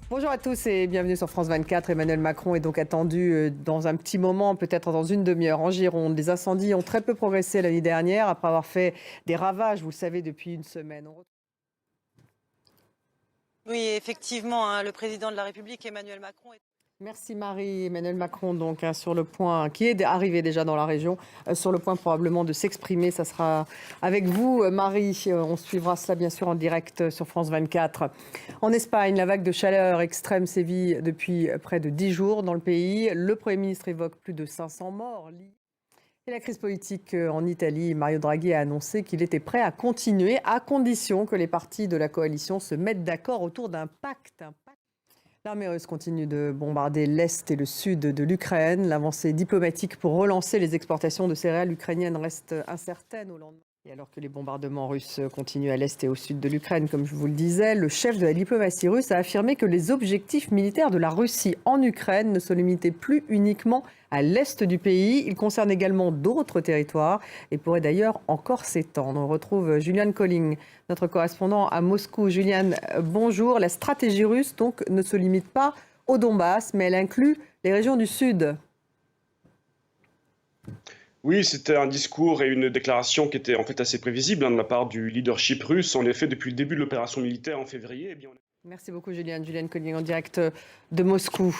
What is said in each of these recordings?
Bonjour à tous et bienvenue sur France 24. Emmanuel Macron est donc attendu dans un petit moment, peut-être dans une demi-heure en Gironde. Les incendies ont très peu progressé l'année dernière après avoir fait des ravages, vous le savez, depuis une semaine. Oui, effectivement, le président de la République, Emmanuel Macron, est... Merci Marie. Emmanuel Macron, donc, sur le point, qui est arrivé déjà dans la région, sur le point probablement de s'exprimer. Ça sera avec vous, Marie. On suivra cela bien sûr en direct sur France 24. En Espagne, la vague de chaleur extrême sévit depuis près de 10 jours dans le pays. Le Premier ministre évoque plus de 500 morts. Et la crise politique en Italie, Mario Draghi a annoncé qu'il était prêt à continuer à condition que les partis de la coalition se mettent d'accord autour d'un pacte. L'armée russe continue de bombarder l'Est et le Sud de l'Ukraine. L'avancée diplomatique pour relancer les exportations de céréales ukrainiennes reste incertaine au lendemain. Et alors que les bombardements russes continuent à l'Est et au Sud de l'Ukraine, comme je vous le disais, le chef de la diplomatie russe a affirmé que les objectifs militaires de la Russie en Ukraine ne se limitaient plus uniquement à l'Est du pays. Ils concernent également d'autres territoires et pourraient d'ailleurs encore s'étendre. On retrouve Julian Colling, notre correspondant à Moscou. Julian, bonjour. La stratégie russe donc ne se limite pas au Donbass, mais elle inclut les régions du Sud. Oui, c'était un discours et une déclaration qui était en fait assez prévisible de la part du leadership russe. En effet, depuis le début de l'opération militaire en février, Merci beaucoup Julian. Julian Colling en direct de Moscou.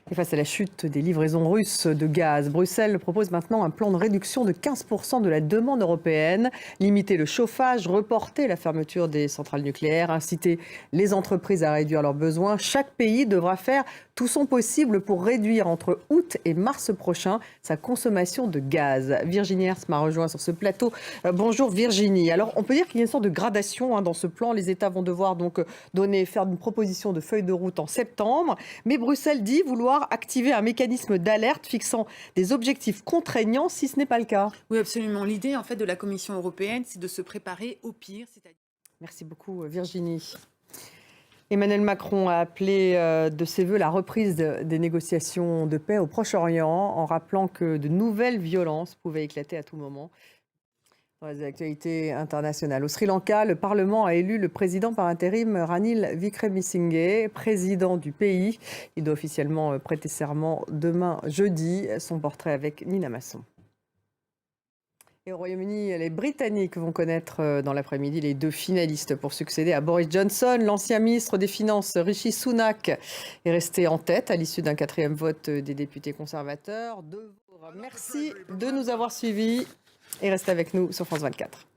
Et face à la chute des livraisons russes de gaz, Bruxelles propose maintenant un plan de réduction de 15% de la demande européenne, limiter le chauffage, reporter la fermeture des centrales nucléaires, inciter les entreprises à réduire leurs besoins. Chaque pays devra faire tout son possible pour réduire entre août et mars prochain sa consommation de gaz. Virginie Hertz m'a rejoint sur ce plateau. Bonjour Virginie. Alors on peut dire qu'il y a une sorte de gradation dans ce plan. Les États vont devoir donc faire une proposition de feuille de route en septembre. Mais Bruxelles dit vouloir activer un mécanisme d'alerte fixant des objectifs contraignants si ce n'est pas le cas. Oui, absolument. L'idée en fait de la Commission européenne, c'est de se préparer au pire. Merci beaucoup Virginie. Emmanuel Macron a appelé de ses voeux la reprise des négociations de paix au Proche-Orient en rappelant que de nouvelles violences pouvaient éclater à tout moment. Dans les actualités internationales, au Sri Lanka, le Parlement a élu le président par intérim Ranil Wickremesinghe, président du pays. Il doit officiellement prêter serment demain jeudi. Son portrait avec Nina Masson. Et au Royaume-Uni, les Britanniques vont connaître dans l'après-midi les deux finalistes pour succéder à Boris Johnson. L'ancien ministre des Finances Rishi Sunak est resté en tête à l'issue d'un 4e vote des députés conservateurs. Merci de nous avoir suivis et restez avec nous sur France 24.